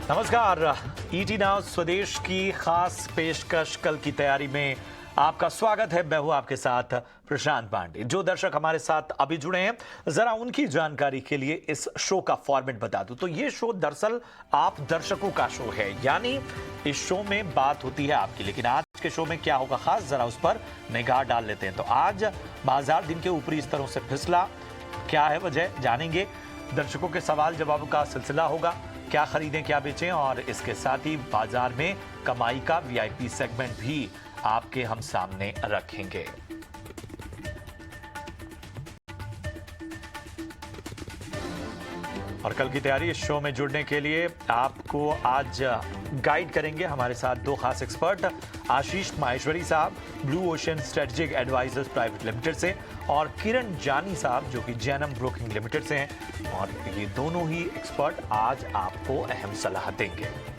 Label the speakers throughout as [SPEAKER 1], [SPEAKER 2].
[SPEAKER 1] नमस्कार। ET now स्वदेश की खास पेशकश कल की तैयारी में आपका स्वागत है। मैं हूं आपके साथ प्रशांत पांडे। जो दर्शक हमारे साथ अभी जुड़े हैं, जरा उनकी जानकारी के लिए इस शो का फॉर्मेट बता दूं तो ये शो दरअसल आप दर्शकों का शो है, यानी इस शो में बात होती है आपकी। लेकिन आज के शो में क्या होगा खास, जरा उस पर निगाह डाल लेते हैं। तो आज बाजार दिन के ऊपरी स्तरों से फिसला, क्या है वजह जानेंगे। दर्शकों के सवाल जवाब का सिलसिला होगा, क्या खरीदें क्या बेचें, और इसके साथ ही बाजार में कमाई का वीआईपी सेगमेंट भी आपके हम सामने रखेंगे। और कल की तैयारी इस शो में जुड़ने के लिए आपको आज गाइड करेंगे हमारे साथ दो खास एक्सपर्ट, आशीष माहेश्वरी साहब Blue Ocean Strategic Advisors Private Limited से, और किरण जानी साहब जो कि जैनम ब्रोकिंग लिमिटेड से हैं। और ये दोनों ही एक्सपर्ट आज आपको अहम सलाह देंगे।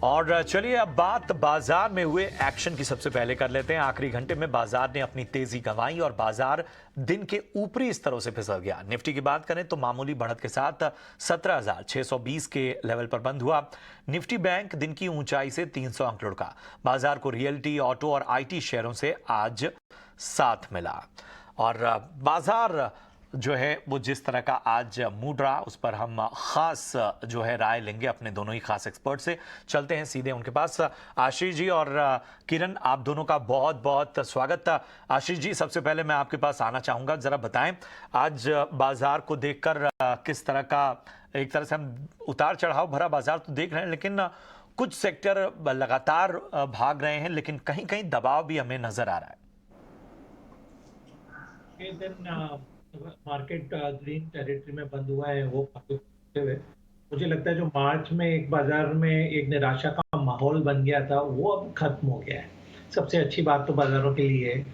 [SPEAKER 1] और चलिए अब बात बाजार में हुए एक्शन की सबसे पहले कर लेते हैं। आखिरी घंटे में बाजार ने अपनी तेजी गंवाई और बाजार दिन के ऊपरी स्तरों से फिसल गया। निफ्टी की बात करें तो मामूली बढ़त के साथ 17,620 के लेवल पर बंद हुआ। निफ्टी बैंक दिन की ऊंचाई से 300 अंक लुढ़का। बाजार को रियल्टी, ऑटो और आईटी शेयरों से आज साथ मिला। और बाजार जो है वो जिस तरह का आज मूड रहा, उस पर हम खास जो है राय लेंगे अपने दोनों ही खास एक्सपर्ट से। चलते हैं सीधे उनके पास। आशीष जी और किरण, आप दोनों का बहुत बहुत स्वागत। आशीष जी, सबसे पहले मैं आपके पास आना चाहूंगा, जरा बताएं आज बाजार को देखकर किस तरह का, एक तरह से हम उतार चढ़ाव भरा बाजार तो देख रहे हैं, लेकिन कुछ सेक्टर लगातार भाग रहे हैं, लेकिन कहीं कहीं दबाव भी हमें नजर आ रहा है।
[SPEAKER 2] मार्केट ग्रीन टेरिटरी में बंद हुआ है, वो काफी पॉजिटिव है। मुझे लगता है जो मार्च में एक बाजार में एक निराशा का माहौल बन गया था, वो अब खत्म हो गया है। सबसे अच्छी बात तो बाजारों के लिए है।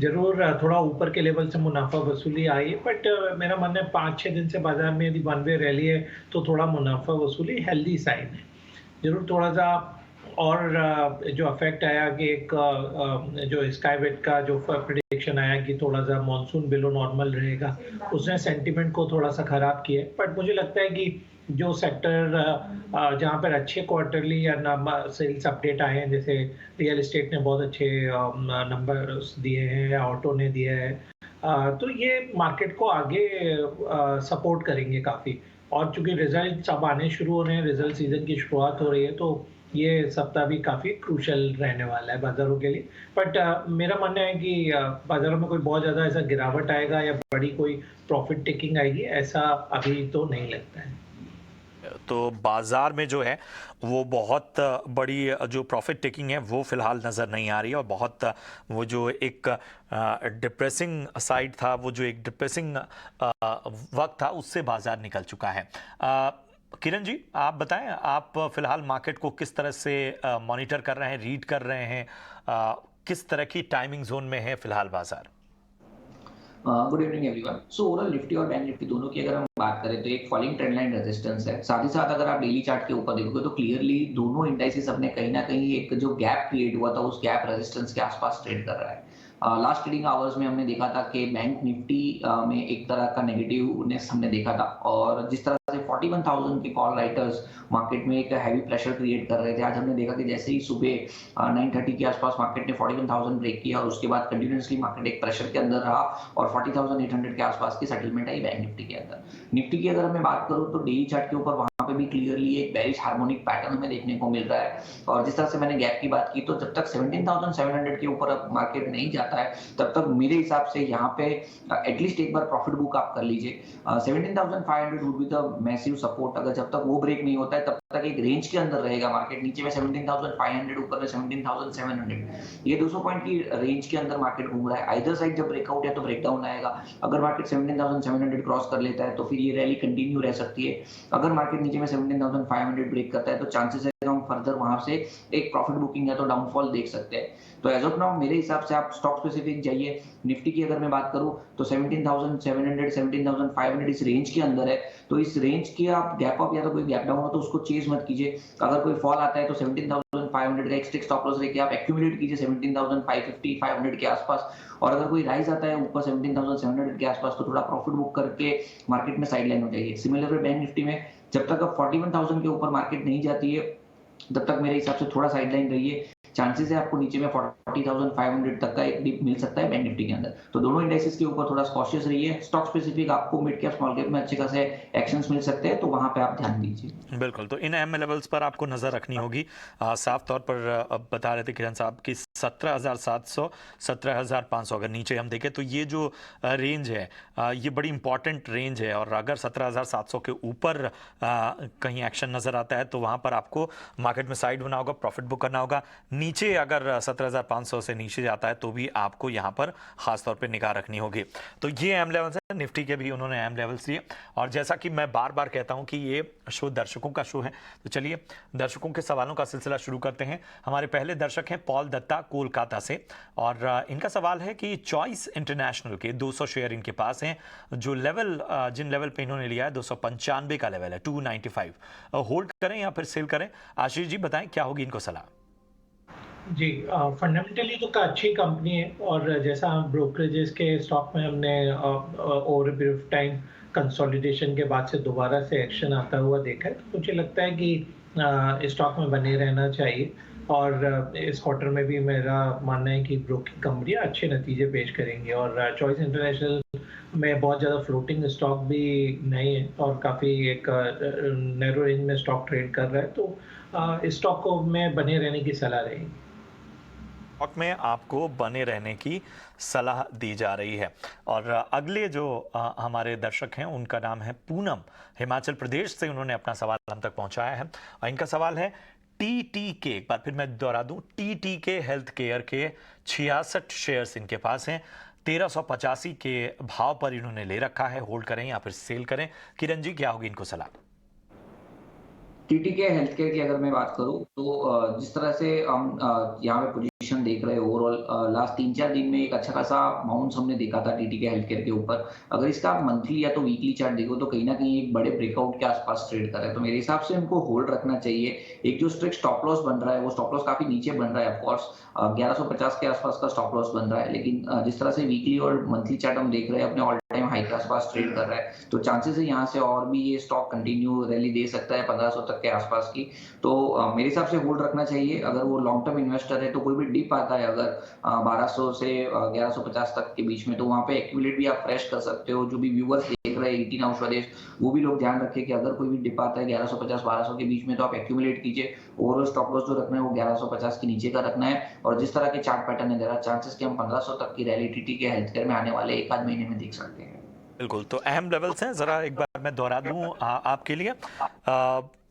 [SPEAKER 2] जरूर थोड़ा ऊपर के लेवल से मुनाफा वसूली आई है, बट मेरा मानना है 5-6 दिन से बाजार में यदि वन वे रैली है तो थोड़ा मुनाफा वसूली हेल्दी साइन है। जरूर थोड़ा सा और जो इफेक्ट आया कि एक जो स्काईवेट का जो प्रेडिक्शन आया कि थोड़ा सा मॉनसून बिलो नॉर्मल रहेगा, उसने सेंटीमेंट को थोड़ा सा खराब किया। बट मुझे लगता है कि जो सेक्टर जहाँ पर अच्छे क्वार्टरली या सेल्स अपडेट आए हैं, जैसे रियल एस्टेट ने बहुत अच्छे नंबर दिए हैं, ऑटो ने दिया है, तो ये मार्केट को आगे सपोर्ट करेंगे काफ़ी। और चूंकि रिजल्ट अब आने शुरू हो रहे हैं, रिजल्ट सीजन की शुरुआत हो रही है, तो ये सप्ताह भी काफ़ी क्रूशल रहने वाला है बाज़ारों के लिए। बट मेरा मानना है कि बाज़ारों में कोई बहुत ज़्यादा ऐसा गिरावट आएगा या बड़ी कोई प्रॉफिट टेकिंग आएगी, ऐसा अभी तो नहीं लगता है।
[SPEAKER 1] तो बाजार में जो है वो बहुत बड़ी जो प्रॉफिट टेकिंग है वो फिलहाल नज़र नहीं आ रही है। और बहुत वो जो एक डिप्रेसिंग साइड था, वो जो एक डिप्रेसिंग वक्त था, उससे बाजार निकल चुका है। किरण जी, आप बताएं, आप फिलहाल मार्केट को किस तरह से मॉनिटर कर रहे हैं, रीड कर रहे हैं, किस तरह की टाइमिंग जोन में है फिलहाल बाजार?
[SPEAKER 3] Good evening everyone. So overall Nifty और बैंक निफ्टी दोनों की अगर हम बात करें तो एक फॉलिंग ट्रेंड लाइन रेजिस्टेंस है। साथ ही साथ अगर आप डेली चार्ट के ऊपर देखोगे तो क्लियरली दोनों इंडाइसेस अपने कहीं ना कहीं एक जो गैप क्रिएट हुआ था, उस गैप रेजिस्टेंस के आसपास ट्रेड कर रहा है। लास्ट ट्रेडिंग आवर्स में हमने देखा था कि बैंक निफ्टी में एक तरह का नेगेटिवनेस हमने देखा था, और जिस तरह से 41,000 के कॉल राइटर्स मार्केट में एक हैवी प्रेशर क्रिएट कर रहे थे, आज हमने देखा कि जैसे ही सुबह 9:30 के आसपास मार्केट ने 41,000 ब्रेक किया और उसके बाद कंटिन्यूसली मार्केट एक प्रेशर के अंदर रहा और 40,800 के आसपास की सेटलमेंट आई बैंक निफ्टी के अंदर। निफ्टी की अगर मैं बात करूं तो डेली चार्ट के ऊपर वहां पे भी क्लियरली एक बेरिश हार्मोनिक पैटर्न हमें देखने को मिल रहा है। और जिस तरह से मैंने गैप की बात की, तो जब तक 17,700 के ऊपर अब मार्केट नहीं जाता है, तब तक मेरे हिसाब से यहाँ पे एटलीस्ट एक बार प्रॉफिट बुक आप कर लीजिए। 17,500 would be the massive support. अगर जब तक वो ब्रेक नहीं होता है, तब तक एक रेंज के अंदर रहेगा मार्केट। नीचे में 17,500, ऊपर में 17,700, ये 200 पॉइंट की रेंज के अंदर मार्केट घूम रहा है। आइदर साइड जब ब्रेकआउट है तो ब्रेकडाउन आएगा। अगर मार्केट 17,700 क्रॉस कर लेता है तो फिर ये रैली कंटिन्यू रह सकती है। अगर मार्केट नीचे में 17,500 ब्रेक करता है तो चांसेस है हम फर्दर वहां से एक प्रॉफिट बुकिंग है तो डाउनफॉल देख सकते हैं। तो एज ऑफ नाउ मेरे हिसाब से आप स्टॉक स्पेसिफिक जाइए, निफ्टी की अगर मैं बात करूं तो 17,700 17,500 इस रेंज के अंदर है। तो इस रेंज की आप गैप अप या तो कोई गैप डाउन हो तो उसको चेज मत कीजिए। अगर कोई फॉल आता है तो 17,500 का एक स्टिक स्टॉप लॉस लेके आप एक्यूमुलेट कीजिए 17,550 500 के आसपास। और अगर कोई राइज आता है ऊपर 17,700 के आसपास तो थोड़ा प्रॉफिट बुक करके मार्केट में साइड लाइन हो जाइए। सिमिलर बैंक निफ्टी में जब तक अब 41,000 के ऊपर मार्केट नहीं जाती है तब तक मेरे हिसाब से थोड़ा साइड लाइन रहिए। चांसेस है आपको नीचे में 40,500 तक का एक डिप मिल सकता है बैंक निफ्टी के अंदर। तो दोनों इंडेक्सेस के ऊपर थोड़ा कॉशियस रहिए। स्टॉक स्पेसिफिक आपको मिड कैप स्मॉल कैप में अच्छे खासे एक्शंस मिल सकते हैं, तो वहां पे आप ध्यान दीजिए।
[SPEAKER 1] बिल्कुल, तो इन अहम लेवल्स पर आपको नज़र रखनी होगी। साफ तौर पर अब बता रहे थे किरण साहब कि 17,700 17,500 अगर नीचे हम देखें तो ये जो रेंज है ये बड़ी इंपॉर्टेंट रेंज है, और अगर 17,700 के ऊपर कहीं एक्शन नज़र आता है तो वहाँ पर आपको मार्केट में साइड होना होगा, प्रॉफिट बुक करना होगा। नीचे अगर 17,500 से नीचे जाता है तो भी आपको यहाँ पर खास तौर पे निगाह रखनी होगी। तो ये अहम लेवल्स हैं, निफ्टी के भी उन्होंने अहम लेवल्स लिए। और जैसा कि मैं बार बार कहता हूँ कि ये शो दर्शकों का शो है, तो चलिए दर्शकों के सवालों का सिलसिला शुरू करते हैं। हमारे पहले दर्शक हैं पॉल दत्ता कोलकाता से, और इनका सवाल है कि चॉइस इंटरनेशनल के 200 शेयर इनके पास हैं, जो लेवल जिन लेवल पे इन्होंने लिया है 295 का लेवल है, 295, होल्ड करें या फिर सेल करें? आशीष जी बताएं क्या होगी इनको सलाह।
[SPEAKER 2] जी, फंडामेंटली तो अच्छी कंपनी है, और जैसा ब्रोकरेजेस के स्टॉक में हमने over period of time consolidation के बाद से दोबारा से एक्शन आता हुआ देखा है, तो मुझे लगता है कि स्टॉक में बने रहना चाहिए। और इस क्वार्टर में भी मेरा मानना है कि ब्रोकिंग कंपनियां अच्छे नतीजे पेश करेंगी, और चॉइस इंटरनेशनल में बहुत ज़्यादा फ्लोटिंग स्टॉक भी नहीं है और काफ़ी एक नैरो रेंज में स्टॉक ट्रेड कर रहा है, तो इस स्टॉक को में बने रहने की सलाह रहेगी।
[SPEAKER 1] स्टॉक में आपको बने रहने की सलाह दी जा रही है। और अगले जो हमारे दर्शक हैं उनका नाम है पूनम, हिमाचल प्रदेश से उन्होंने अपना सवाल हम तक पहुंचाया है, और इनका सवाल है TTK, एक बार फिर मैं दोहरा दूं, TTK हेल्थ केयर के 66 शेयर्स इनके पास हैं, 1385 के भाव पर इन्होंने ले रखा है, होल्ड करें या फिर सेल करें? किरण जी क्या होगी इनको सलाह?
[SPEAKER 3] टीटीके हेल्थ केयर की अगर मैं बात करूं तो जिस तरह से हम यहाँ पे पोजीशन देख रहे हैं ओवरऑल लास्ट 3-4 दिन में एक अच्छा खासा बाउंस हमने देखा था टीटीके हेल्थ केयर के ऊपर। अगर इसका आप मंथली या तो वीकली चार्ट देखो तो कहीं ना कहीं एक बड़े ब्रेकआउट के आसपास ट्रेड कर रहा है, तो मेरे हिसाब से उनको होल्ड रखना चाहिए। एक जो स्ट्रिक्ट स्टॉप लॉस बन रहा है वो स्टॉप लॉस काफी नीचे बन रहा है, ऑफकोर्स 1150 के आसपास का स्टॉप लॉस बन रहा है, लेकिन जिस तरह से वीकली और मंथली चार्ट हम देख रहे हैं अपने ऑल टाइम हाई के आसपास ट्रेड कर रहा है, तो चांसेस है यहाँ से और भी ये स्टॉक कंटिन्यू रैली दे सकता है 1500 तक के आसपास की। तो मेरे हिसाब से होल्ड रखना चाहिए। अगर वो लॉन्ग टर्म इन्वेस्टर है तो कोई भी डिप आता है अगर 1200 से 1150 तक के बीच में, तो वहां पे एक्यूमुलेट भी आप फ्रेश कर सकते हो। जो भी व्यूअर्स देख रहे हैं 18 हाउस स्वदेश, वो भी लोग ध्यान रखें कि अगर कोई भी डिप आता है 1150-1200 के बीच में तो आप एक्यूमुलेट कीजिए। ओवरऑल स्टॉप लॉस जो रखना है वो 1150 के नीचे का रखना है, और जिस तरह के चार्ट पैटर्न है देर आर चांसेस कि हम 1500 तक की रैली टीटीके हेल्थ केयर में आने वाले एक आध महीने में देख सकते हैं।
[SPEAKER 1] बिल्कुल, तो अहम लेवल्स हैं, जरा एक बार मैं दोहरा दूं आपके लिए।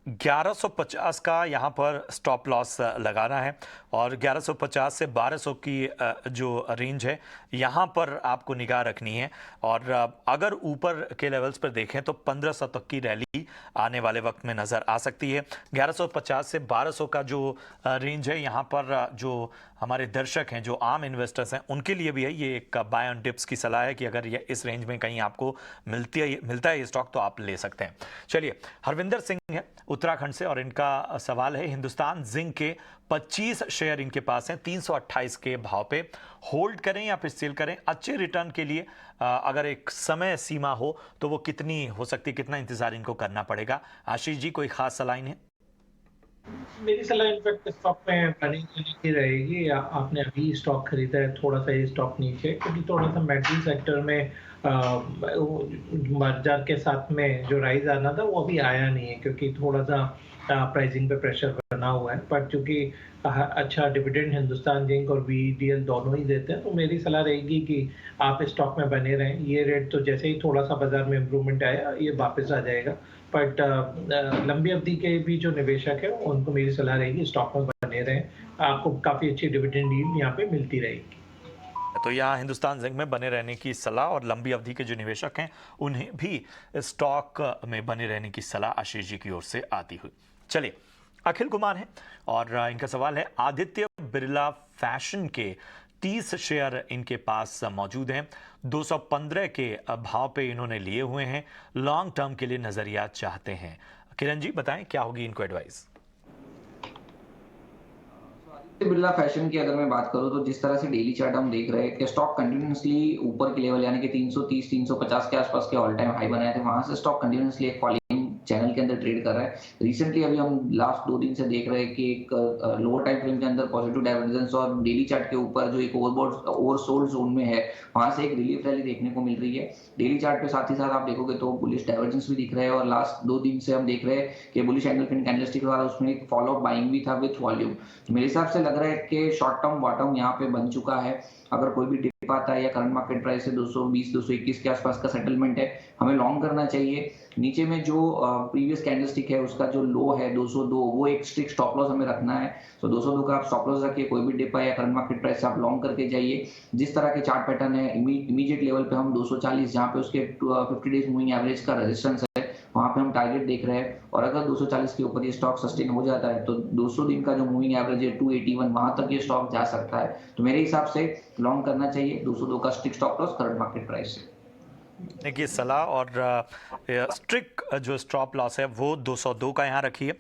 [SPEAKER 1] 1150 का यहाँ पर स्टॉप लॉस लगाना है, और 1150 से 1200 की जो रेंज है यहाँ पर आपको निगाह रखनी है। और अगर ऊपर के लेवल्स पर देखें तो 1500 तक की रैली आने वाले वक्त में नज़र आ सकती है। 1150 से 1200 का जो रेंज है यहाँ पर जो हमारे दर्शक हैं, जो आम इन्वेस्टर्स हैं, उनके लिए भी है ये एक बाय ऑन डिप्स की सलाह है कि अगर ये इस रेंज में कहीं आपको मिलता है ये स्टॉक तो आप ले सकते हैं। चलिए, हरविंदर सिंह है उत्तराखंड से, और इनका सवाल है हिंदुस्तान जिंक के 25 शेयर इनके पास हैं 328 के भाव पे, होल्ड करें या फिर सेल करें? अच्छे रिटर्न के लिए अगर एक समय सीमा हो तो वो कितनी हो सकती है, कितना इंतजार इनको करना पड़ेगा? आशीष जी कोई खास सलाह है?
[SPEAKER 2] मेरी सलाह इनफैक्ट स्टॉक में बनी की रहेगी। आपने अभी स्टॉक खरीदा है, थोड़ा सा ये स्टॉक नीचे, क्योंकि थोड़ा सा मेटल सेक्टर में बाजार के साथ में जो राइज आना था वो अभी आया नहीं है, क्योंकि थोड़ा सा प्राइसिंग पे प्रेशर बना हुआ है। पर चूंकि अच्छा डिविडेंड हिंदुस्तान जिंक और VDL दोनों ही देते हैं, तो मेरी सलाह रहेगी कि आप इस स्टॉक में बने रहें। ये रेट तो जैसे ही थोड़ा सा बाजार में इम्प्रूवमेंट आया ये वापस आ जाएगा, बट लंबी अवधि के भी जो निवेशक है उनको मेरी सलाह रहेगी स्टॉक में बने रहें, आपको काफ़ी अच्छी डिविडेंड डील यहाँ पे मिलती रहेगी।
[SPEAKER 1] तो यहाँ हिंदुस्तान जिंक में बने रहने की सलाह, और लंबी अवधि के जो निवेशक हैं उन्हें भी स्टॉक में बने रहने की सलाह आशीष जी की ओर से आती हुई। चलिए, अखिल कुमार हैं, और इनका सवाल है आदित्य बिरला फैशन के 30 शेयर इनके पास मौजूद हैं। 215 के भाव पे इन्होंने लिए हुए हैं। लॉन्ग टर्म के लिए नजरिया चाहते हैं। किरण जी बताएं क्या होगी इनको एडवाइस।
[SPEAKER 3] बिरला फैशन की अगर मैं बात करूं तो जिस तरह से डेली चार्ट हम देख रहे हैं कि स्टॉक कंटिन्यूअसली ऊपर के लेवल यानी कि 330 350 के आसपास के ऑल टाइम हाई बनाए थे, वहां से स्टॉक कंटिन्यूअसली एक फॉलिंग चैनल के अंदर ट्रेड कर रहा है। रिसेंटली अभी हम लास्ट 2 दिन से देख रहे हैं कि एक लोअर टाइम फ्रेम के अंदर पॉजिटिव डाइवर्जेंस और डेली चार्ट के ऊपर जो एक ओवरसोल्ड जोन में है वहां से एक रिलीफ रैली देखने को मिल रही है। डेली चार्ट पे साथ ही साथ आप देखोगे तो बुलिश डाइवर्जेंस भी दिख रहे हैं और लास्ट 2 दिन से हम देख रहे हैं कि बुलिश एंगल पिन कैंडलस्टिक वाला उसमें एक फॉलो बाइंग भी था विथ वॉल्यूम। तो मेरे हिसाब से लग रहा है कि शॉर्ट टर्म बॉटम यहाँ पे बन चुका है। अगर कोई भी डिप आता है या करंट मार्केट प्राइस से 220 221 के आसपास का सेटलमेंट है, हमें लॉन्ग करना चाहिए। नीचे में जो प्रीवियस कैंडलस्टिक है उसका जो लो है 202, वो एक स्ट्रिक्ट स्टॉप लॉस हमें रखना है। तो 202 का आप स्टॉप लॉस रखिए, कोई भी डिप आए या करंट मार्केट प्राइस से आप लॉन्ग करके जाइए। जिस तरह के चार्ट पैटर्न है इमीडिएट लेवल पे हम 240 जहाँ पे उसके 50 डेज मूविंग एवरेज का रेजिस्टेंस है वहां पे हम टारगेट देख रहे हैं और अगर 240 के ऊपर ये स्टॉक सस्टेन हो जाता है तो 200 दिन का जो मूविंग एवरेज है 281 वहां तक ये स्टॉक जा सकता है। तो मेरे हिसाब से लॉन्ग करना चाहिए 202 का strict stop loss current market price से।
[SPEAKER 1] देखिए सलाह और स्ट्रिक्ट जो स्टॉप लॉस है वो 202 का यहाँ रखिए।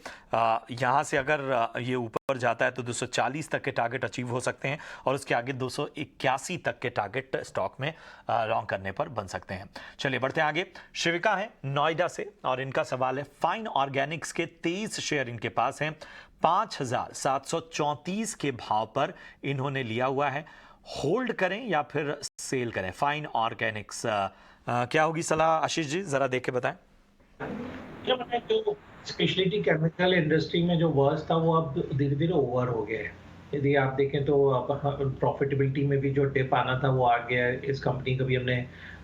[SPEAKER 1] यहाँ से अगर ये ऊपर जाता है तो 240 तक के टारगेट अचीव हो सकते हैं और उसके आगे 281 तक के टारगेट स्टॉक में लॉन्ग करने पर बन सकते हैं। चलिए बढ़ते हैं आगे। शिविका है नोएडा से और इनका सवाल है फाइन ऑर्गेनिक्स के 23 शेयर इनके पास हैं। 5,734 के भाव पर इन्होंने लिया हुआ है। होल्ड करें या फिर सेल करें? फाइन ऑर्गेनिक्स क्या होगी सलाह आशीष जी, जरा देख के बताएं।
[SPEAKER 2] जो मैंने जो स्पेशलिटी केमिकल इंडस्ट्री में जो वर्स था वो अब धीरे धीरे ओवर हो गया है। यदि आप देखें तो अब प्रॉफिटेबिलिटी में भी जो डिप आना था वो आ गया है। इस कंपनी का भी हमने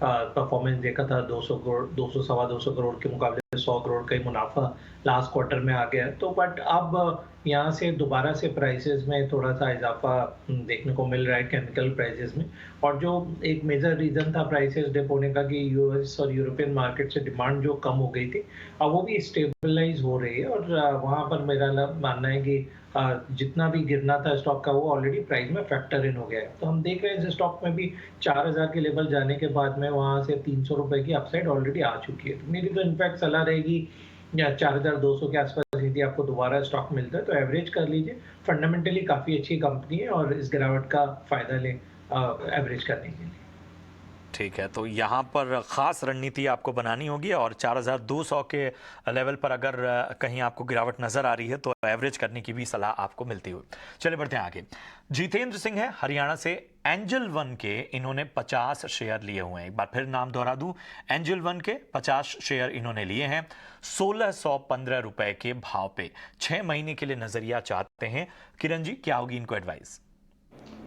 [SPEAKER 2] परफॉर्मेंस देखा था 200 करोड़ 200 सवा 200 करोड़ के मुकाबले 100 करोड़ का ही मुनाफा लास्ट क्वार्टर में आ गया। तो बट अब यहाँ से दोबारा से प्राइसेस में थोड़ा सा इजाफा देखने को मिल रहा है केमिकल प्राइसेस में। और जो एक मेजर रीजन था प्राइसेस डिप होने का कि यूएस और यूरोपियन मार्केट से डिमांड जो कम हो गई थी अब वो भी स्टेबलाइज हो रही है। और वहाँ पर मेरा मानना है कि जितना भी गिरना था स्टॉक का वो ऑलरेडी प्राइस में फैक्टर इन हो गया है। तो हम देख रहे हैं इस स्टॉक में भी 4000 के लेवल जाने के बाद में वहाँ से 300 रुपए की अपसाइड ऑलरेडी आ चुकी है। तो मेरी तो इनफैक्ट सलाह रहेगी या 4200 के आसपास यदि आपको दोबारा स्टॉक मिलता है तो एवरेज कर लीजिए। फंडामेंटली काफ़ी अच्छी कंपनी है और इस गिरावट का फायदा लें एवरेज करने के लिए।
[SPEAKER 1] ठीक है, तो यहाँ पर ख़ास रणनीति आपको बनानी होगी और 4200 के लेवल पर अगर कहीं आपको गिरावट नज़र आ रही है तो एवरेज करने की भी सलाह आपको मिलती हुई। चलिए बढ़ते हैं आगे। जितेंद्र सिंह है हरियाणा से। एंजल वन के इन्होंने 50 शेयर लिए हुए हैं। एक बार फिर नाम दोहरा दूं, एंजल वन के 50 शेयर इन्होंने लिए हैं 1615 रुपए के भाव पे। 6 महीने के लिए नजरिया चाहते हैं। किरण जी क्या होगी इनको एडवाइस?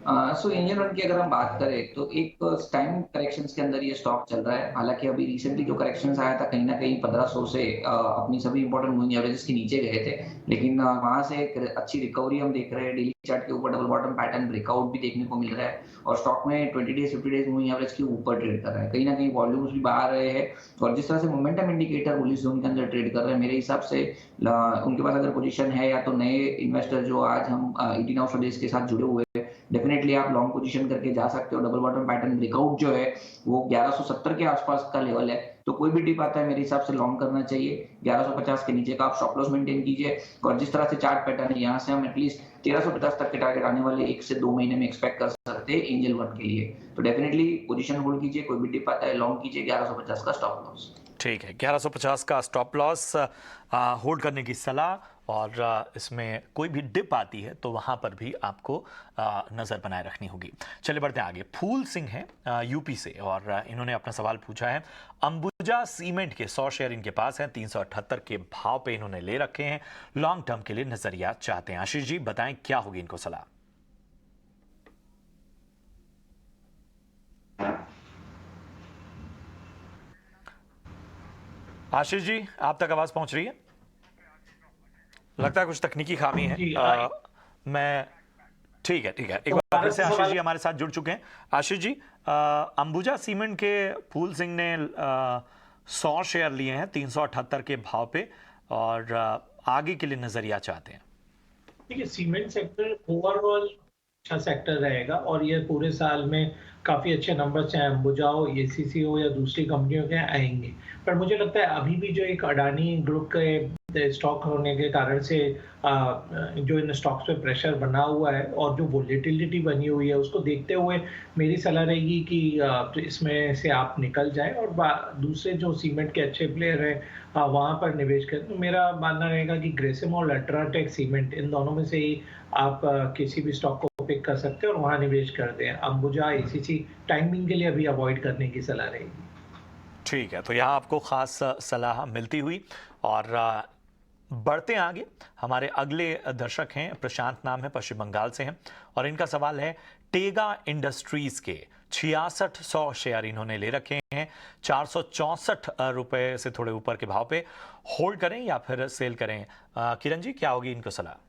[SPEAKER 3] सो एंजल वन की अगर हम बात करें तो एक टाइम करेक्शंस के अंदर ये स्टॉक चल रहा है। हालांकि अभी रिसेंटली जो करेक्शंस आया था कहीं ना कहीं 1500 से अपनी सभी इंपॉर्टेंट मूविंग एवरेजेस के नीचे गए थे, लेकिन वहां से एक अच्छी रिकवरी हम देख रहे हैं। डेली चार्ट के ऊपर डबल बॉटम पैटर्न ब्रेकआउट भी देखने को मिल रहा है और स्टॉक में 20 डेज 50 डेज मूविंग एवरेज के ऊपर ट्रेड कर रहा है। कहीं ना कहीं वॉल्यूम्स भी बाहर रहे हैं और जिस तरह से मोमेंटम इंडिकेटर बुलिश जोन के अंदर ट्रेड कर रहे हैं, मेरे हिसाब से उनके पास अगर पोजीशन है या तो नए इन्वेस्टर जो आज हम 18 ऑफ डेज के साथ जुड़े हुए डेफिनेटली आप लॉन्ग पोजीशन करके जा सकते हो। डबल बॉटम पैटर्न ब्रेकआउट जो है वो 1170 के आसपास का लेवल है, तो कोई भी डिप आता है मेरे हिसाब से लॉन्ग करना चाहिए। 1150 के नीचे का आप स्टॉप लॉस मेंटेन कीजिए और जिस तरह से चार्ट पैटर्न है यहाँ से हम एटलीस्ट 1350 तक के टारगेट आने वाले 1 से 2 महीने में एक्सपेक्ट कर सकते हैं एंजल वन के लिए। तो डेफिनेटली पोजीशन होल्ड कीजिए, कोई भी डिप आता है लॉन्ग कीजिए। 1150 का स्टॉप लॉस।
[SPEAKER 1] ठीक है, 1150 का स्टॉप लॉस होल्ड करने की सलाह और इसमें कोई भी डिप आती है तो वहां पर भी आपको नज़र बनाए रखनी होगी। चलिए बढ़ते हैं आगे। फूल सिंह है यूपी से और इन्होंने अपना सवाल पूछा है। अंबुजा सीमेंट के 100 शेयर इनके पास हैं। 378 के भाव पे इन्होंने ले रखे हैं। लॉन्ग टर्म के लिए नजरिया चाहते हैं। आशीष जी बताएं क्या होगी इनको सलाह? आशीष जी आप तक आवाज पहुंच रही है? लगता है कुछ तकनीकी खामी है। मैं ठीक है एक बार फिर से आशीष जी हमारे साथ जुड़ चुके हैं। आशीष जी, अंबुजा सीमेंट के फूल सिंह ने 100 शेयर लिए हैं 378 के भाव पे और आगे के लिए नजरिया चाहते हैं।
[SPEAKER 2] देखिए सीमेंट सेक्टर ओवरऑल अच्छा सेक्टर रहेगा और ये पूरे साल में काफ़ी अच्छे नंबर चाहे अंबुजा हो, एसीसी हो या दूसरी कंपनियों के आएँगे। पर मुझे लगता है अभी भी जो एक अडानी ग्रुप के स्टॉक होने के कारण से जो इन स्टॉक्स पे प्रेशर बना हुआ है और जो वोलेटिलिटी बनी हुई है उसको देखते हुए मेरी सलाह रहेगी कि तो इसमें से आप निकल जाएँ और दूसरे जो सीमेंट के अच्छे प्लेयर हैं वहाँ पर निवेश करें। तो मेरा मानना रहेगा कि ग्रेसिम और अल्ट्राटेक सीमेंट इन दोनों में से ही आप किसी भी स्टॉक को पिक कर सकते हैं और वहाँ निवेश कर दें। अंबुजा, एसीसी टाइमिंग के लिए अभी अवॉइड करने की सलाह रहेगी।
[SPEAKER 1] ठीक है, तो यहाँ आपको खास सलाह मिलती हुई और बढ़ते हैं आगे। हमारे अगले दर्शक हैं, प्रशांत नाम है, पश्चिम बंगाल से हैं और इनका सवाल है टेगा इंडस्ट्रीज के 6600 शेयर इन्होंने ले रखे हैं 464 रुपए से थोड़े ऊपर के भाव पे। होल्ड करें या फिर सेल करें? किरण जी, क्या होगी इनको सलाह?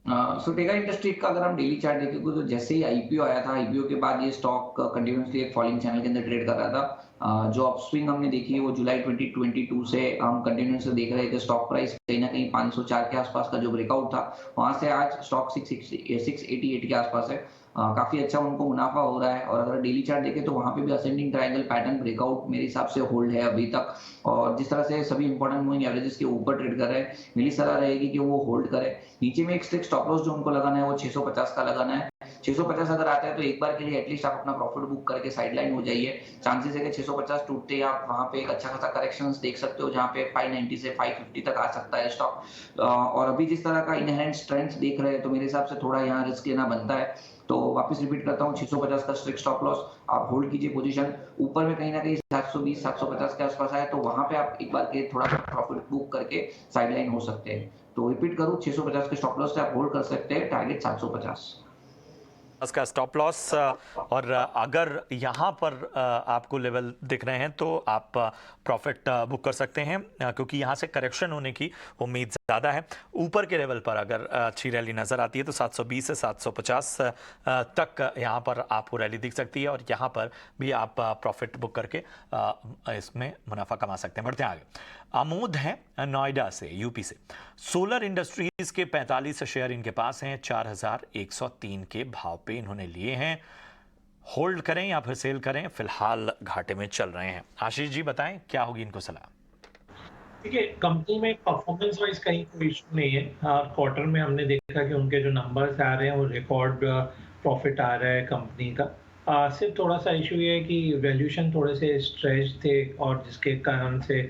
[SPEAKER 3] सो टेगा इंडस्ट्री का अगर हम डेली चार्ट देखेंगे तो जैसे ही आईपीओ आया था, आईपीओ के बाद ये स्टॉक कंटिन्यूअसली एक फॉलिंग चैनल के अंदर ट्रेड कर रहा था। जो अपस्विंग हमने देखी है वो जुलाई 2022 से हम कंटिन्यूसली देख रहे थे। स्टॉक प्राइस कहीं ना कहीं 504 के आसपास का जो ब्रेकआउट था, वहां से आज स्टॉक 688 के आसपास है। काफी अच्छा उनको मुनाफा हो रहा है और अगर डेली चार्ट देखें तो वहां पे भी असेंडिंग ट्रायंगल पैटर्न ब्रेकआउट मेरे हिसाब से होल्ड है अभी तक। और जिस तरह से सभी इंपॉर्टेंट मूविंग एवरेजेस के ऊपर ट्रेड कर रहे हैं, मेरी सलाह रहेगी कि वो होल्ड करे। नीचे में एक स्ट्रिक्ट स्टॉप लॉस जो उनको लगाना है वो 650 का लगाना है। 650 अगर आता है तो एक बार के लिए एटलीस्ट आप अपना प्रॉफिट बुक करके साइडलाइन हो जाइए। चांसेस है कि 650 टूटते ही आप वहां पे एक अच्छा खासा करेक्शंस देख सकते हो, जहां पे 590 से 550 तक आ सकता है स्टॉक। और अभी जिस तरह का इनहेरेंट स्ट्रेंथ देख रहे हैं तो मेरे हिसाब से थोड़ा यहाँ रिस्क लेना बनता है। तो वापस रिपीट करता हूँ, 650 का स्ट्रिक्ट स्टॉप लॉस, आप होल्ड कीजिए पोजीशन। ऊपर में कहीं ना कहीं 720 750 के आसपास आए तो वहां पे आप एक बार के थोड़ा प्रॉफिट बुक करके साइडलाइन हो सकते हैं। तो रिपीट करूं, 650 के स्टॉप लॉस से आप होल्ड कर सकते हैं, टारगेट 750।
[SPEAKER 1] का स्टॉप लॉस। और अगर यहाँ पर आपको लेवल दिख रहे हैं तो आप प्रॉफिट बुक कर सकते हैं, क्योंकि यहाँ से करेक्शन होने की उम्मीद ज़्यादा है। ऊपर के लेवल पर अगर अच्छी रैली नज़र आती है तो 720 से 750 तक यहाँ पर आपको रैली दिख सकती है और यहाँ पर भी आप प्रॉफिट बुक करके इसमें मुनाफा कमा सकते हैं। बढ़ते हैं आगे। आमोद है नोएडा से, यूपी से। सोलर इंडस्ट्रीज के 45 शेयर इनके पास हैं, 4103 के भाव पे इन्होंने लिए हैं। होल्ड करें या फिर सेल करें? फिलहाल घाटे में चल रहे हैं। आशीष जी बताएं, क्या होगी इनको सलाह?
[SPEAKER 2] देखिए, कंपनी में परफॉर्मेंस वाइज कहीं कोई इशू नहीं है। हर क्वार्टर में हमने देखा कि उनके जो नंबर्स आ रहे हैं वो रिकॉर्ड प्रॉफिट आ रहा है कंपनी का। सिर्फ थोड़ा सा इशू ये है कि वैल्यूएशन थोड़े से स्ट्रेच थे और जिसके कारण से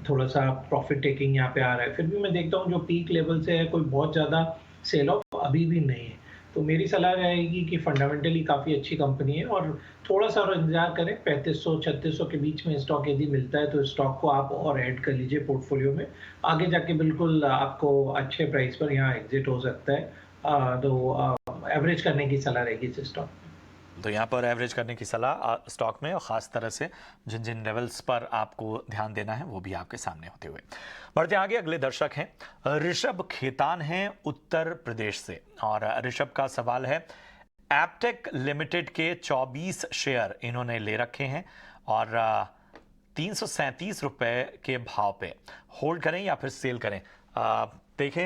[SPEAKER 2] थोड़ा सा प्रॉफिट टेकिंग यहाँ पे आ रहा है। फिर भी मैं देखता हूँ जो पीक लेवल से है कोई बहुत ज़्यादा सेल ऑफ अभी भी नहीं है। तो मेरी सलाह रहेगी कि फंडामेंटली काफ़ी अच्छी कंपनी है और थोड़ा सा और इंतजार करें। 3500-3600 के बीच में स्टॉक यदि मिलता है तो स्टॉक को आप और ऐड कर लीजिए पोर्टफोलियो में। आगे जाके बिल्कुल आपको अच्छे प्राइस पर यहाँ एग्जिट हो सकता है। तो एवरेज करने की सलाह रहेगी इस स्टॉक में।
[SPEAKER 1] तो यहाँ पर एवरेज करने की सलाह स्टॉक में, और ख़ास तरह से जिन जिन लेवल्स पर आपको ध्यान देना है वो भी आपके सामने होते हुए। बढ़ते आगे। अगले दर्शक हैं ऋषभ खेतान हैं उत्तर प्रदेश से और ऋषभ का सवाल है एप्टेक लिमिटेड के 24 शेयर इन्होंने ले रखे हैं और 337 रुपए के भाव पे। होल्ड करें या फिर सेल करें? देखें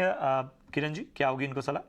[SPEAKER 1] किरण जी, क्या होगी इनको सलाह?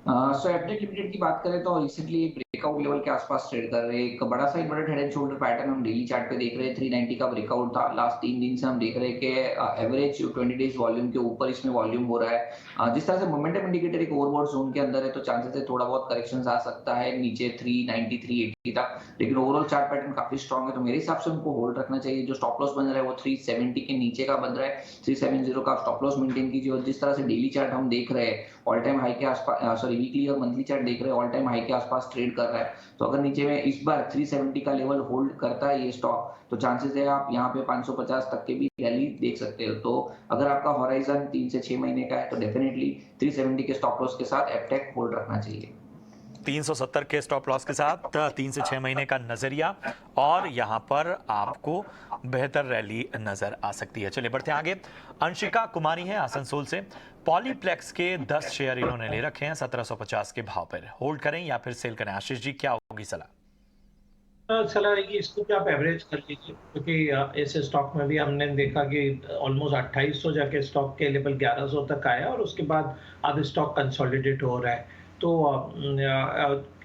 [SPEAKER 3] सो एप्टेक लिमिटेड की बात करें तो रिसेंटली एक ब्रेकआउट लेवल के आसपास ट्रेड कर रहे हैं। एक बड़ा सा inverted head and shoulder pattern हम डेली चार्ट पे देख रहे हैं। 390 का ब्रेकआउट था। लास्ट 3 दिन से हम देख रहे हैं कि एवरेज 20 डेज वॉल्यूम के ऊपर इसमें वॉल्यूम हो रहा है। जिस तरह से मोमेंटम इंडिकेटर एक ओवरबॉट जोन के अंदर है तो चांसेस है थोड़ा बहुत करेक्शन आ सकता है नीचे 390 380 तक, लेकिन ओवरऑल चार्ट पैटर्न काफी स्ट्रॉन्ग है। तो मेरे हिसाब से उनको होल्ड रखना चाहिए। जो स्टॉप लॉस बन रहा है वो 370 के नीचे का बन रहा है। 370 का स्टॉप लॉस मेंटेन कीजिए। और जिस तरह से डेली चार्ट हम देख रहे हैं ऑल टाइम हाई के आसपास, सॉरी वीकली और मंथली चार्ट देख रहे हैं ऑल टाइम हाई के आसपास ट्रेड कर रहा है। तो अगर नीचे में इस बार 370 का लेवल होल्ड करता है ये स्टॉक तो चांसेस है आप यहाँ पे 550 तक के भी रैली देख सकते हो। तो अगर आपका हॉराइजन 3 से 6 महीने का है तो डेफिनेटली 370 के स्टॉप लॉस के साथ एप्टेक होल्ड रखना चाहिए।
[SPEAKER 1] 370 के स्टॉप लॉस के साथ 3 से 6 महीने का नजरिया और यहाँ पर आपको बेहतर रैली नजर आ सकती है। चलिए बढ़ते हैं आगे। अंशिका कुमारी है आसनसोल से। पॉलीप्लेक्स के 10 शेयर इन्होंने ले रखे हैं 1750 के भाव पर। होल्ड करें या फिर सेल करें? आशीष जी, क्या होगी सलाह?
[SPEAKER 2] सलाह रहेगी इसको कि आप एवरेज कर लीजिए, क्योंकि इस स्टॉक में भी हमने देखा कि ऑलमोस्ट 2800 जाके स्टॉक के लेवल 1100 तक आया और उसके बाद अब स्टॉक कंसोलिडेट हो रहा है। तो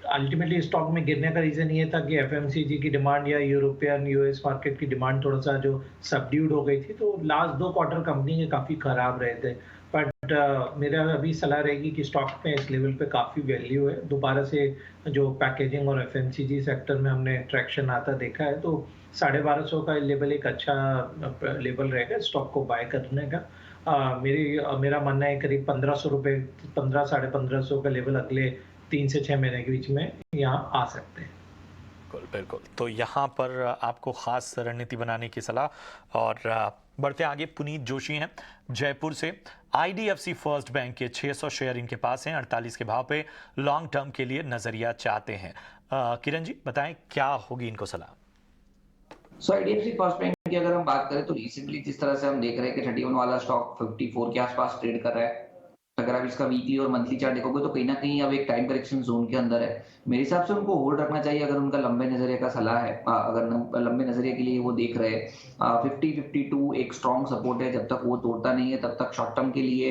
[SPEAKER 2] अल्टीमेटली स्टॉक में गिरने का रीज़न ये था कि एफएमसीजी की डिमांड या यूरोपियन यूएस मार्केट की डिमांड थोड़ा सा जो सबड्यूड हो गई थी, तो लास्ट 2 क्वार्टर कंपनी के काफ़ी खराब रहे थे। बट मेरा अभी सलाह रहेगी कि स्टॉक में इस लेवल पे काफ़ी वैल्यू है। दोबारा से जो पैकेजिंग और एफएमसीजी सेक्टर में हमने ट्रैक्शन आता देखा है, तो 1250 का लेवल एक अच्छा लेवल रहेगा स्टॉक को बाय करने का। मेरा मानना है करीब 1500 रुपए, 15 साढ़े 1500 का लेवल अगले 3 से 6 महीने के बीच में यहाँ आ सकते हैं।
[SPEAKER 1] बिल्कुल बिल्कुल। तो यहाँ पर आपको खास रणनीति बनाने की सलाह। और बढ़ते आगे, पुनीत जोशी हैं जयपुर से। आईडीएफसी फर्स्ट बैंक के 600 शेयर इनके पास हैं, 48 के भाव पे लॉन्ग टर्म के लिए नजरिया चाहते हैं। किरण जी बताएं क्या होगी इनको सलाह।
[SPEAKER 3] सो आईडीएफसी फर्स्ट बैंक की अगर हम बात करें तो रिसेंटली जिस तरह से हम देख रहे हैं कि 31 वाला स्टॉक 54 के आसपास ट्रेड कर रहा है। अगर आप इसका वीकली और मंथली चार्ट देखोगे तो कहीं ना कहीं अब एक टाइम करेक्शन जोन के अंदर है। मेरे हिसाब से उनको होल्ड रखना चाहिए अगर उनका लंबे नजरिए का सलाह है। अगर लंबे नजरिए के लिए वो देख रहे हैं 50-52 एक स्ट्रॉन्ग सपोर्ट है। जब तक वो तोड़ता नहीं है तब तक शॉर्ट टर्म के लिए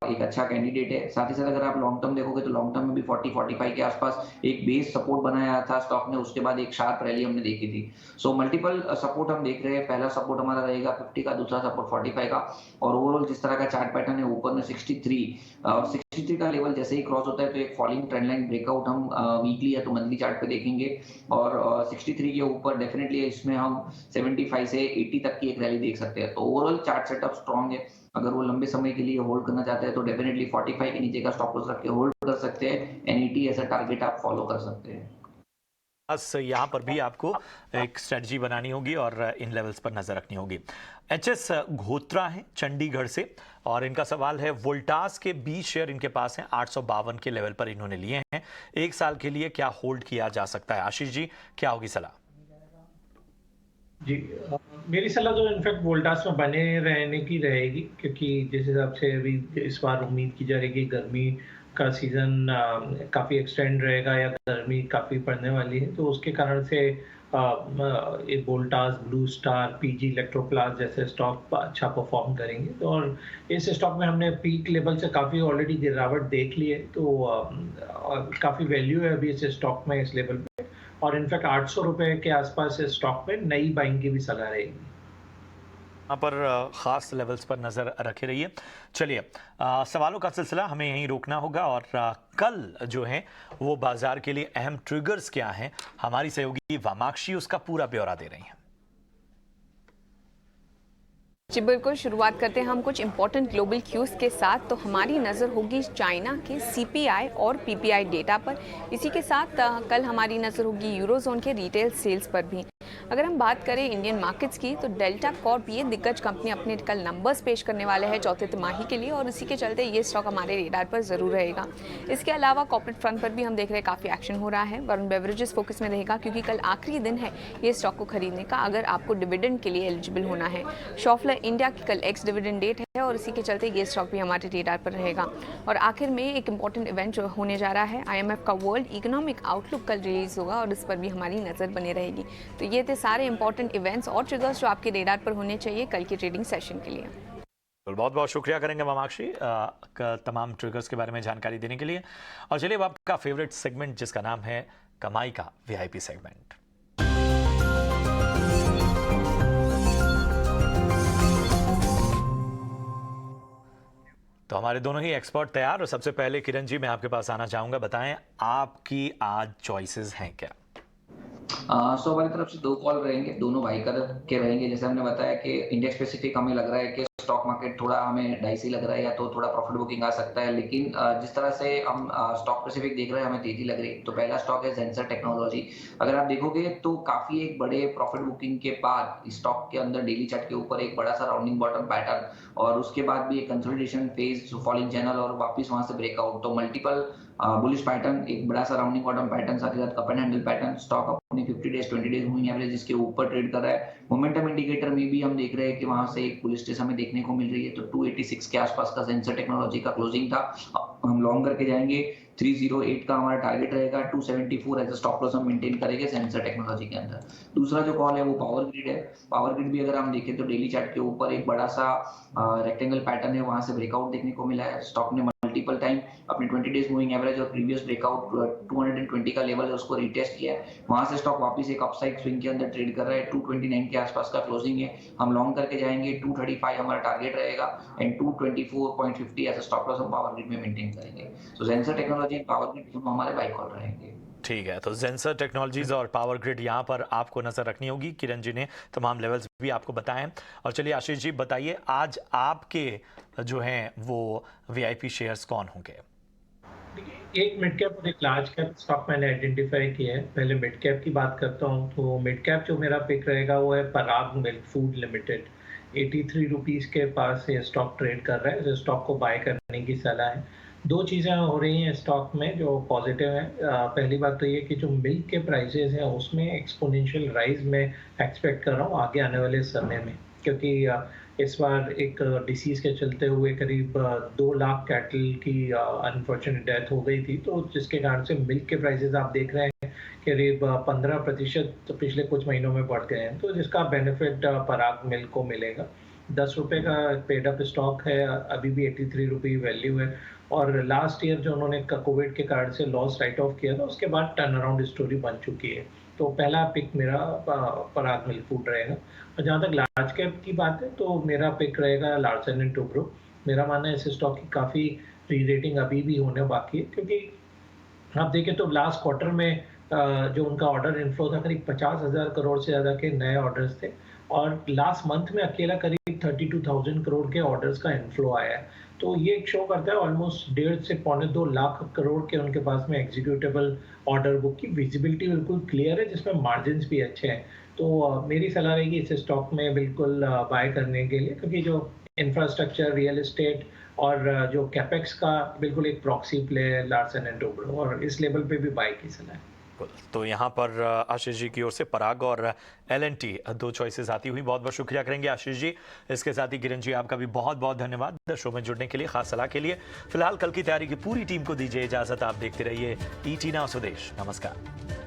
[SPEAKER 3] एक अच्छा कैंडिडेट है। साथ ही साथ अगर आप लॉन्ग टर्म देखोगे तो लॉन्ग टर्म में भी 40-45 के आसपास एक बेस सपोर्ट बनाया था स्टॉक ने, उसके बाद एक शार्प रैली हमने देखी थी। सो मल्टीपल सपोर्ट हम देख रहे हैं। पहला सपोर्ट हमारा रहेगा 50 का, दूसरा सपोर्ट 45 का, और ओवरऑल जिस तरह का चार्ट पैटर्न है ऊपर में 63 और 63 का लेवल जैसे ही क्रॉस होता है तो एक फॉलिंग ट्रेंड लाइन ब्रेकआउट हम वीकली या तो मंथली चार्ट पे देखेंगे। और 63 के ऊपर डेफिनेटली इसमें हम 75 से 80 तक की एक रैली देख सकते हैं। तो ओवरऑल चार्ट सेटअप स्ट्रॉन्ग है। अगर वो लंबे समय के लिए होल्ड करना चाहते हैं तो डेफिनेटली 45 के नीचे का स्टॉप लॉस रख के होल्ड कर सकते हैं। एनईटी ऐसा टारगेट आप फॉलो कर सकते हैं।
[SPEAKER 1] बस यहाँ पर भी आपको एक स्ट्रेटजी बनानी होगी और इन लेवल्स पर नजर रखनी होगी। एचएस घोत्रा है चंडीगढ़ से और इनका सवाल है वोल्टास के 20 शेयर इनके पास हैं, 852 के लेवल पर इन्होंने लिए हैं। 1 साल के लिए क्या होल्ड किया जा सकता है? आशीष जी क्या होगी सलाह?
[SPEAKER 2] जी, मेरी सलाह तो इनफैक्ट वोल्टास में बने रहने की रहेगी, क्योंकि जिस हिसाब से अभी इस बार उम्मीद की जा रही है कि गर्मी का सीजन काफ़ी एक्सटेंड रहेगा या गर्मी काफ़ी पड़ने वाली है, तो उसके कारण से Voltas, blue star, PG Electroplast जैसे स्टॉक अच्छा परफॉर्म करेंगे। तो और इस स्टॉक में हमने पीक लेवल से काफ़ी ऑलरेडी गिरावट देख ली है, तो काफ़ी वैल्यू है अभी इस स्टॉक में इस लेवल पे। और इनफैक्ट 800 रुपए के आसपास इस स्टॉक पे नई बाइंग की भी सलाह रहेगी।
[SPEAKER 1] यहाँ पर खास लेवल्स पर नजर रखे रहिए। चलिए सवालों का सिलसिला हमें यहीं रोकना होगा और कल जो है वो बाजार के लिए अहम ट्रिगर्स क्या हैं, हमारी सहयोगी वामाक्षी उसका पूरा ब्यौरा दे रही हैं।
[SPEAKER 4] जी बिल्कुल, शुरुआत करते हैं हम कुछ इंपॉर्टेंट ग्लोबल क्यूज के साथ। तो हमारी नज़र होगी चाइना के सीपीआई और पीपीआई डेटा पर। इसी के साथ कल हमारी नज़र होगी यूरोजोन के रिटेल सेल्स पर भी। अगर हम बात करें इंडियन मार्केट्स की तो डेल्टा कॉर्प ये दिग्गज कंपनी अपने कल नंबर्स पेश करने वाले हैं चौथे तिमाही के लिए, और इसी के चलते ये स्टॉक हमारे रेडार पर ज़रूर रहेगा। इसके अलावा कॉर्पोरेट फ्रंट पर भी हम देख रहे हैं काफ़ी एक्शन हो रहा है। वरुण बेवरेजेस फोकस में रहेगा क्योंकि कल आखिरी दिन है ये स्टॉक को खरीदने का अगर आपको डिविडेंड के लिए एलिजिबल होना है। शॉफलर इंडिया की कल एक्स डिविडेंड डेट है और इसी के चलते ये स्टॉक भी हमारे रेडार पर रहेगा। और आखिर में एक इंपॉर्टेंट इवेंट जो होने जा रहा है, आईएमएफ का वर्ल्ड इकोनॉमिक आउटलुक कल रिलीज होगा और इस पर भी हमारी नज़र बनी रहेगी। तो ये थे सारे इंपॉर्टेंट इवेंट्स और ट्रिगर्स जो आपके रेडार पर होने चाहिए कल की ट्रेडिंग सेशन के लिए।
[SPEAKER 1] बहुत बहुत शुक्रिया करेंगे वामाक्षी तमाम ट्रिगर्स के बारे में जानकारी देने के लिए। और चलिए अब आपका फेवरेट सेगमेंट जिसका नाम है कमाई का वीआईपी सेगमेंट। तो हमारे दोनों ही एक्सपर्ट तैयार, और सबसे पहले किरण जी मैं आपके पास आना चाहूंगा, बताएं आपकी आज चॉइसेस हैं क्या?
[SPEAKER 3] सो हमारी तरफ से 2 कॉल रहेंगे, दोनों बाई कर के रहेंगे। जैसे हमने बताया कि इंडेक्स स्पेसिफिक हमें लग रहा है कि स्टॉक मार्केट थोड़ा हमें डाइसी लग रहा है या तो थोड़ा प्रॉफिट बुकिंग आ सकता है, लेकिन जिस तरह से हम स्टॉक स्पेसिफिक देख रहे हैं हमें तेजी लग रही है। तो पहला स्टॉक है जेंसर टेक्नोलॉजी। अगर आप देखोगे तो काफी एक बड़े प्रॉफिट बुकिंग के बाद स्टॉक के अंदर डेली चार्ट के ऊपर एक बड़ा सा राउंडिंग बॉटम पैटर्न और उसके बाद भी एक कंसोलिडेशन फेज, फॉलिंग चैनल और वापस वहां से ब्रेकआउट। तो मल्टीपल बुलिश पैटर्न, एक बड़ा सा राउंडिंग बॉटम पैटर्न, साथ ही साथ cup and handle pattern. Stock अपनी 50 डेज 20 डेज मूविंग एवरेज इसके ऊपर ट्रेड कर रहा है। मोमेंटम इंडिकेटर में भी हम देख रहे हैं कि वहां से एक बुलिश स्टेज हमें देखने को मिल रही है। तो 286 के आसपास का जेंसर टेक्नोलॉजी का क्लोजिंग था। हम लॉन्ग करके जाएंगे 308 का हमारा टारगेट रहेगा, 274 एज अ स्टॉप लॉस हम मेंटेन करेंगे सेंसर टेक्नोलॉजी के अंदर। दूसरा जो कॉल है वो पावर ग्रिड है। पावर ग्रिड भी अगर हम देखें तो डेली चार्ट के ऊपर एक बड़ा सा रेक्टेंगल पैटर्न है, वहां से ब्रेकआउट देखने को मिला है। स्टॉक ने मल्टीपल टाइम अपने 20 डेज मूविंग एवरेज और प्रीवियस ब्रेकआउट 220 का लेवल है उसको रिटेस्ट किया है। वहां से स्टॉक वापस एक अपसाइड स्विंग के अंदर ट्रेड कर रहा है। 229 के आसपास का क्लोजिंग है, हम लॉन्ग करके जाएंगे। 235 हमारा टारगेट रहेगा and 224.50 as a stop loss हम पावर ग्रिड में मेंटेन करेंगे। So sensor technology and power grid दोनों हमारे बाय कॉल रहेंगे।
[SPEAKER 1] ठीक है, तो जेंसर टेक्नोलॉजीज और पावर ग्रिड यहाँ पर आपको नजर रखनी होगी। किरण जी ने तमाम लेवल्स भी आपको बताए हैं। और चलिए आशीष जी बताइए, आज आपके जो हैं वो वीआईपी शेयर्स कौन होंगे?
[SPEAKER 2] एक मिड कैप और एक लार्ज कैप स्टॉक मैंने आइडेंटिफाई किया है। पहले मिड कैप की बात करता हूँ, तो मिड कैप जो मेरा पिक रहेगा वो है पराग मिल्क फूड लिमिटेड। 83 रुपीज़ के पास ये स्टॉक ट्रेड कर रहा है, तो स्टॉक को बाय करने की सलाह है। दो चीज़ें हो रही हैं स्टॉक में जो पॉजिटिव है। पहली बात तो ये कि जो मिल्क के प्राइसेस हैं उसमें एक्सपोनेंशियल राइज में एक्सपेक्ट कर रहा हूँ आगे आने वाले समय में, क्योंकि इस बार एक डिसीज़ के चलते हुए करीब 2 लाख कैटल की अनफॉर्चुनेट डेथ हो गई थी, तो जिसके कारण से मिल्क के प्राइसेस आप देख रहे हैं करीब 15% पिछले कुछ महीनों में बढ़ गए हैं, तो जिसका बेनिफिट पराग मिल्क को मिलेगा। 10 रुपये का पेड अप स्टॉक है, अभी भी 83 रुपये वैल्यू है। और लास्ट ईयर जो उन्होंने कोविड के कारण से लॉस राइट ऑफ किया था, उसके बाद टर्न अराउंड स्टोरी बन चुकी है। तो पहला पिक मेरा पराग मिल्क फूड रहेगा। और जहाँ तक लार्ज कैप की बात है तो मेरा पिक रहेगा लार्सन एंड टुब्रो। मेरा मानना है इस स्टॉक की काफ़ी री रेटिंग अभी भी होने बाकी है, क्योंकि आप देखें तो लास्ट क्वार्टर में जो उनका ऑर्डर इनफ्लो था करीब 50,000 करोड़ से ज़्यादा के नए ऑर्डर्स थे, और लास्ट मंथ में अकेला करीब 32,000 करोड़ के ऑर्डर्स का इनफ्लो आया है। तो ये शो करता है ऑलमोस्ट 1.5 से 2.25 लाख करोड़ के उनके पास में एग्जीक्यूटेबल ऑर्डर बुक की विजिबिलिटी बिल्कुल क्लियर है, जिसमें मार्जिन्स भी अच्छे हैं। तो मेरी सलाह रहेगी इस स्टॉक में बिल्कुल बाय करने के लिए, क्योंकि जो इंफ्रास्ट्रक्चर, रियल एस्टेट और जो कैपेक्स का बिल्कुल एक प्रॉक्सी प्ले है लार्सन एंड टुब्रो, और इस लेवल पे भी बाय की सलाह है।
[SPEAKER 1] तो यहाँ पर आशीष जी की ओर से पराग और L&T दो चॉइसेस आती हुई। बहुत बहुत शुक्रिया करेंगे आशीष जी। इसके साथ ही किरण जी आपका भी बहुत बहुत धन्यवाद शो में जुड़ने के लिए, खास सलाह के लिए। फिलहाल कल की तैयारी की पूरी टीम को दीजिए इजाजत। आप देखते रहिए ET Now स्वदेश। नमस्कार।